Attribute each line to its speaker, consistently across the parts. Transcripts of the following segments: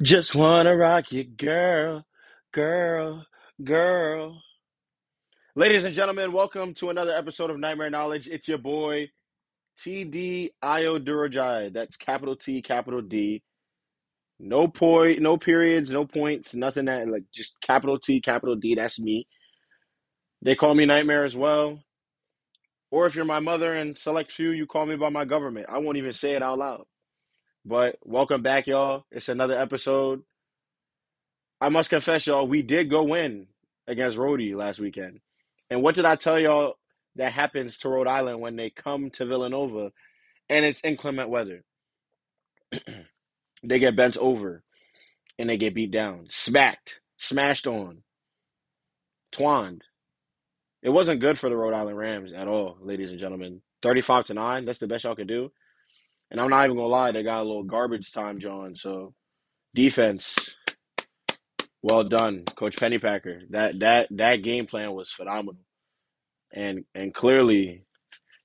Speaker 1: Just wanna rock you, girl, girl, girl. Ladies and gentlemen, welcome to another episode of Nightmare Knowledge. It's your boy, TD Ayo-Durojaiye. That's capital T, capital D. No point, no periods, no points, nothing that, like, just capital T, capital D. That's me. They call me Nightmare as well. Or if you're my mother and select few, you call me by my government. I won't even say it out loud. But welcome back, y'all. It's another episode. I must confess, y'all, we did go win against Rhody last weekend. And what did I tell y'all that happens to Rhode Island when they come to Villanova and it's inclement weather? They get bent over and they get beat down, smacked, smashed on, twined. It wasn't good for the Rhode Island Rams at all, ladies and gentlemen. 35-9, that's the best y'all could do. And I'm not even gonna lie, they got a little garbage time, John. So defense, well done, Coach Pennypacker. That game plan was phenomenal. And clearly,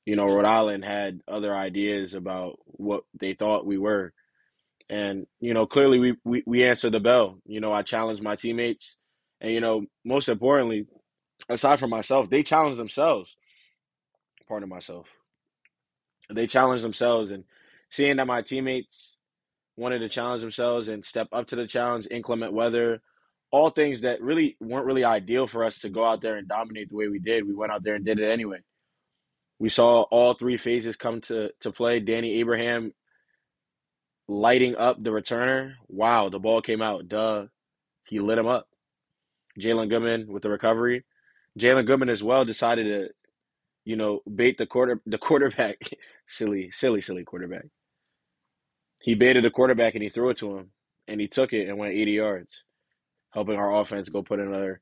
Speaker 1: Rhode Island had other ideas about what they thought we were. And, clearly we answered the bell. I challenged my teammates. And, most importantly, aside from myself, they challenged themselves. Pardon myself. They challenged themselves, and seeing that my teammates wanted to challenge themselves and step up to the challenge, inclement weather, all things that really weren't really ideal for us to go out there and dominate the way we did. We went out there and did it anyway. We saw all three phases come to play. Danny Abraham lighting up the returner. Wow, the ball came out. Duh. He lit him up. Jalen Goodman with the recovery. Jalen Goodman as well decided to, bait the quarterback. silly quarterback. He baited the quarterback and he threw it to him. And he took it and went 80 yards, helping our offense go put another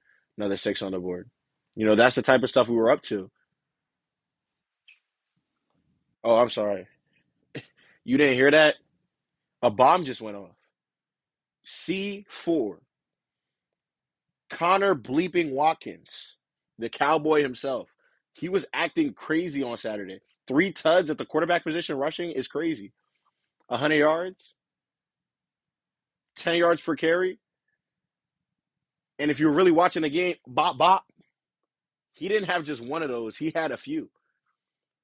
Speaker 1: six on the board. That's the type of stuff we were up to. Oh, I'm sorry. You didn't hear that? A bomb just went off. C4. Connor bleeping Watkins, the cowboy himself. He was acting crazy on Saturday. 3 tuds at the quarterback position rushing is crazy. 100 yards, 10 yards per carry. And if you're really watching the game, bop, bop. He didn't have just one of those. He had a few.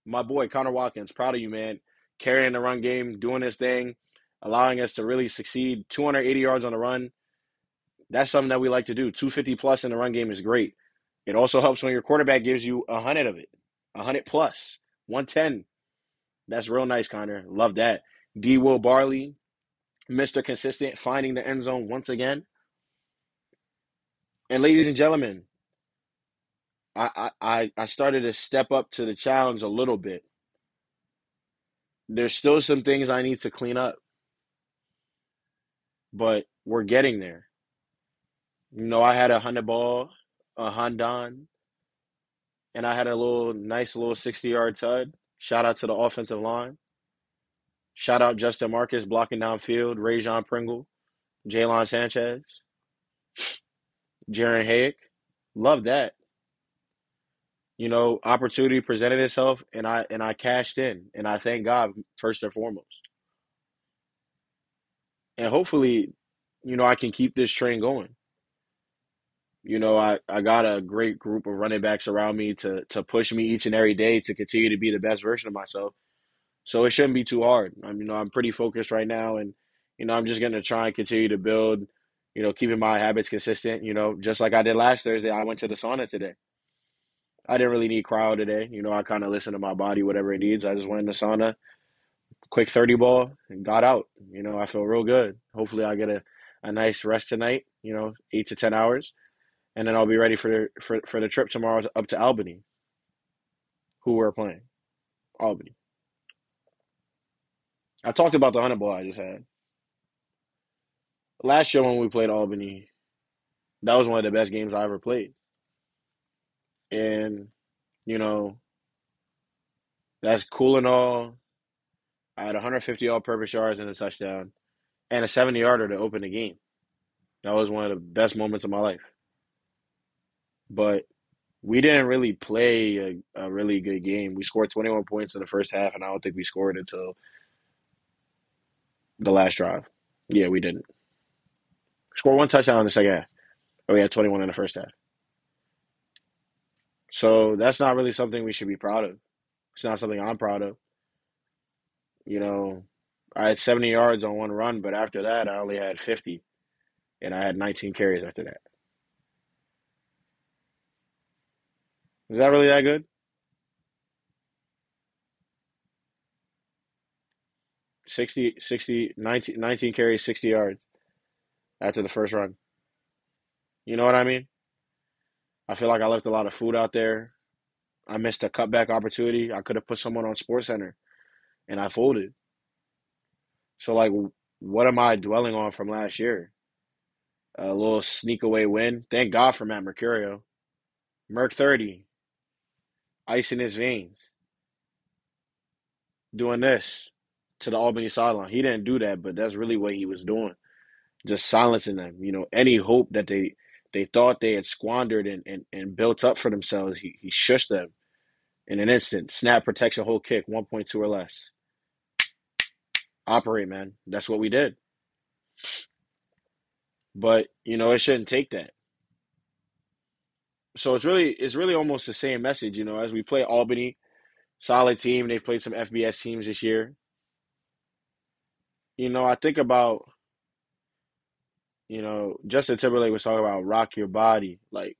Speaker 1: My boy, Connor Watkins, proud of you, man. Carrying the run game, doing his thing, allowing us to really succeed. 280 yards on the run. That's something that we like to do. 250 plus in the run game is great. It also helps when your quarterback gives you 100 of it, 100 plus, 110. That's real nice, Connor. Love that. D. Will Barley, Mr. Consistent, finding the end zone once again. And ladies and gentlemen, I started to step up to the challenge a little bit. There's still some things I need to clean up, but we're getting there. I had a 100 ball, a Hondan, and I had a nice little 60-yard tud. Shout out to the offensive line. Shout out Justin Marcus blocking downfield, Rajon Pringle, Jalen Sanchez, Jaron Hayek. Love that. Opportunity presented itself and I cashed in. And I thank God first and foremost. And hopefully, I can keep this train going. I got a great group of running backs around me to push me each and every day to continue to be the best version of myself. So it shouldn't be too hard. I'm pretty focused right now, and I'm just gonna try and continue to build. Keeping my habits consistent. Just like I did last Thursday, I went to the sauna today. I didn't really need cryo today. I kind of listened to my body, whatever it needs. I just went in the sauna, quick 30 ball, and got out. I feel real good. Hopefully, I get a nice rest tonight. 8 to 10 hours, and then I'll be ready for the trip tomorrow up to Albany. Who we're playing, Albany. I talked about the 100 ball I just had. last year when we played Albany, that was one of the best games I ever played. And, you know, that's cool and all. I had 150 all-purpose yards and a touchdown and a 70-yarder to open the game. That was one of the best moments of my life. But we didn't really play a really good game. We scored 21 points in the first half, and I don't think we scored until the last drive. Yeah, we didn't. Scored one touchdown in the second half. But we had 21 in the first half. So that's not really something we should be proud of. It's not something I'm proud of. You know, I had 70 yards on one run, but after that, I only had 50, and I had 19 carries after that. Is that really that good? 19 carries, 60 yards after the first run. You know what I mean? I feel like I left a lot of food out there. I missed a cutback opportunity. I could have put someone on Sports Center, and I folded. So, like, what am I dwelling on from last year? A little sneak away win. Thank God for Matt Mercurio. Merc 30, ice in his veins, doing this to the Albany sideline. He didn't do that, but that's really what he was doing. Just silencing them. You know, any hope that they thought they had squandered and built up for themselves, he shushed them in an instant. Snap protection, whole kick, 1.2 or less. Operate, man. That's what we did. But, you know, it shouldn't take that. So it's really almost the same message, you know, as we play Albany, solid team. They've played some FBS teams this year. You know, I think about, Justin Timberlake was talking about rock your body. Like,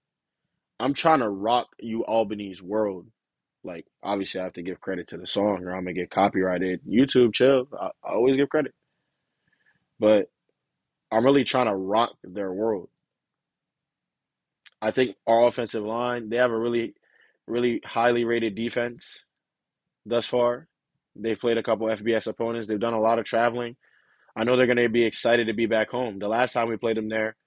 Speaker 1: I'm trying to rock you Albany's world. Like, obviously, I have to give credit to the song, or I'm gonna get copyrighted. YouTube, chill. I always give credit, but I'm really trying to rock their world. I think our offensive line, they have a really, really highly rated defense thus far. They've played a couple FBS opponents. They've done a lot of traveling. I know they're going to be excited to be back home. The last time we played them there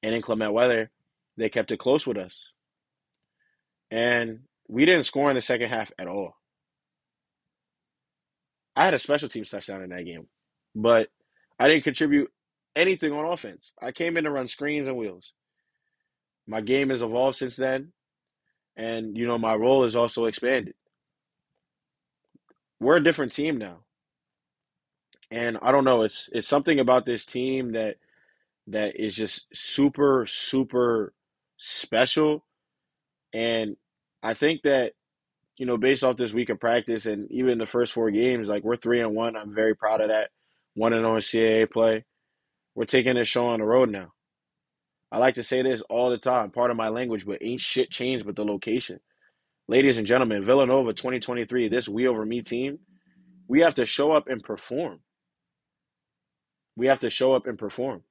Speaker 1: in inclement weather, they kept it close with us. And we didn't score in the second half at all. I had a special teams touchdown in that game, but I didn't contribute anything on offense. I came in to run screens and wheels. My game has evolved since then, and my role has also expanded. We're a different team now, and I don't know. It's something about this team that is just super super special, and I think that based off this week of practice and even the first four games, like we're 3-1. I'm very proud of that. 1-0 in CAA play. We're taking this show on the road now. I like to say this all the time, part of my language, but ain't shit changed with the location. Ladies and gentlemen, Villanova 2023, this we over me team, we have to show up and perform. We have to show up and perform.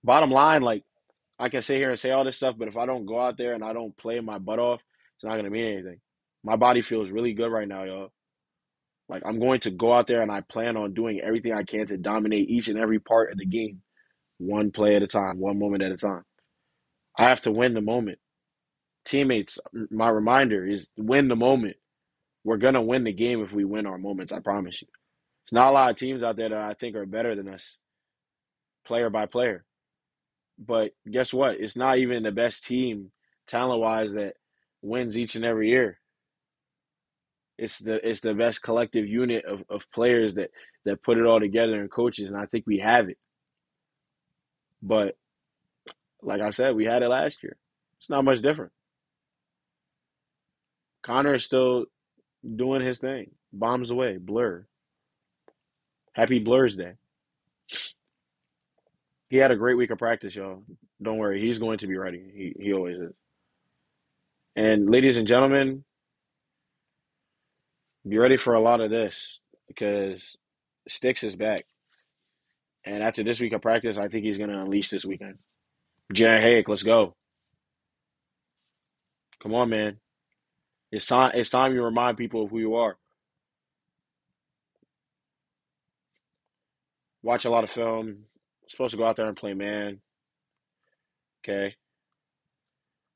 Speaker 1: Bottom line, like, I can sit here and say all this stuff, but if I don't go out there and I don't play my butt off, it's not going to mean anything. My body feels really good right now, y'all. Like, I'm going to go out there and I plan on doing everything I can to dominate each and every part of the game, one play at a time, one moment at a time. I have to win the moment. Teammates, my reminder is win the moment. We're going to win the game if we win our moments, I promise you. There's not a lot of teams out there that I think are better than us, player by player. But guess what? It's not even the best team, talent-wise, that wins each and every year. It's the best collective unit of players that put it all together and coaches, and I think we have it. But like I said, we had it last year. It's not much different. Connor is still doing his thing. Bombs away. Blur. Happy Blur's Day. He had a great week of practice, y'all. Don't worry. He's going to be ready. He always is. And ladies and gentlemen, be ready for a lot of this because Sticks is back. And after this week of practice, I think he's going to unleash this weekend. Jared Hayek, let's go. Come on, man. It's time you remind people of who you are. Watch a lot of film, Supposed to go out there and play man. Okay.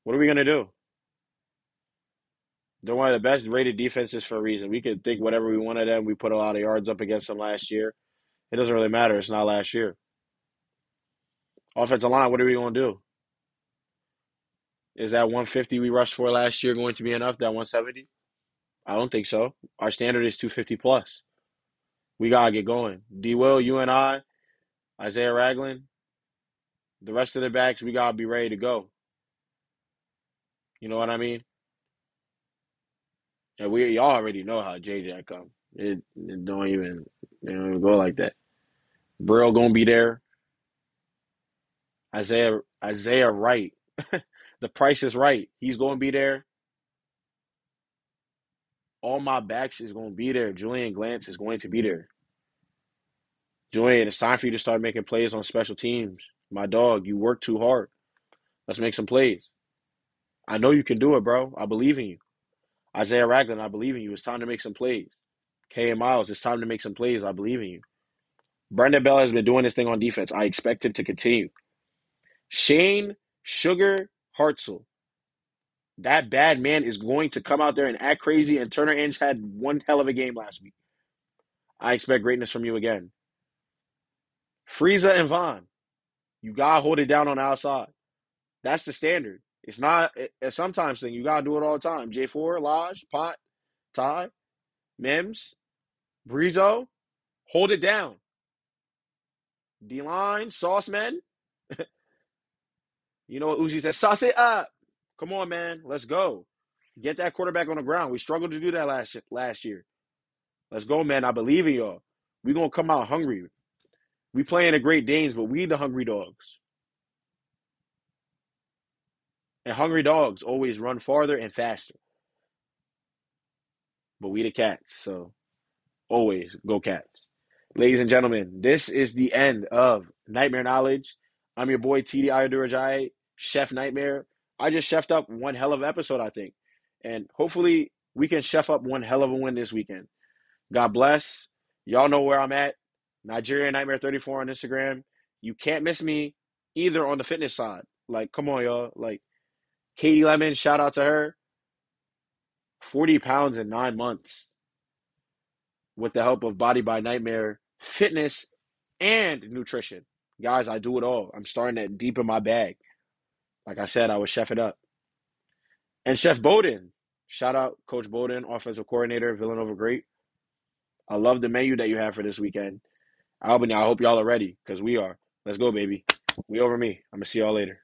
Speaker 1: What are we gonna do? They're one of the best rated defenses for a reason. We could think whatever we want of them. We put a lot of yards up against them last year. It doesn't really matter. It's not last year. Offensive line, what are we gonna do? Is that 150 we rushed for last year going to be enough? That 170? I don't think so. Our standard is 250 plus. We gotta get going. D. Will, you and I, Isaiah Ragland, the rest of the backs, we gotta be ready to go. You know what I mean? And y'all already know how JJ come. It don't even go like that. Brill gonna be there. Isaiah Wright. The price is right. He's gonna be there. All my backs is gonna be there. Julian Glantz is going to be there. Julian, it's time for you to start making plays on special teams. My dog, you work too hard. Let's make some plays. I know you can do it, bro. I believe in you. Isaiah Ragland, I believe in you. It's time to make some plays. K. Miles, it's time to make some plays. I believe in you. Brendan Bell has been doing this thing on defense. I expect it to continue. Shane Sugar Hartzell, that bad man is going to come out there and act crazy, and Turner Inge had one hell of a game last week. I expect greatness from you again. Frieza and Vaughn, you got to hold it down on the outside. That's the standard. It's not a sometimes thing. You got to do it all the time. J4, Lodge, Pot, Ty, Mims, Brizo, hold it down. D-line, Sauce Men. You know what Uzi said? Sauce it up. Come on, man. Let's go. Get that quarterback on the ground. We struggled to do that last year. Let's go, man. I believe in y'all. We're going to come out hungry. We playing the Great Danes, but we the hungry dogs. And hungry dogs always run farther and faster. But we the cats, so always go cats. Ladies and gentlemen, this is the end of Nightmare Knowledge. I'm your boy, TD Ayo-Durojaiye, Chef Nightmare. I just chefed up one hell of an episode, I think. And hopefully we can chef up one hell of a win this weekend. God bless. Y'all know where I'm at. Nigeria Nightmare 34 on Instagram. You can't miss me either on the fitness side. Like, come on, y'all. Like, Katie Lemon, shout out to her. 40 pounds in 9 months with the help of Body by Nightmare, fitness, and nutrition. Guys, I do it all. I'm starting to deepen my bag. Like I said, I would chef it up. And Chef Bowden. Shout out Coach Bowden, offensive coordinator, Villanova Great. I love the menu that you have for this weekend. Albany, I hope y'all are ready, because we are. Let's go, baby. We over me. I'm going to see y'all later.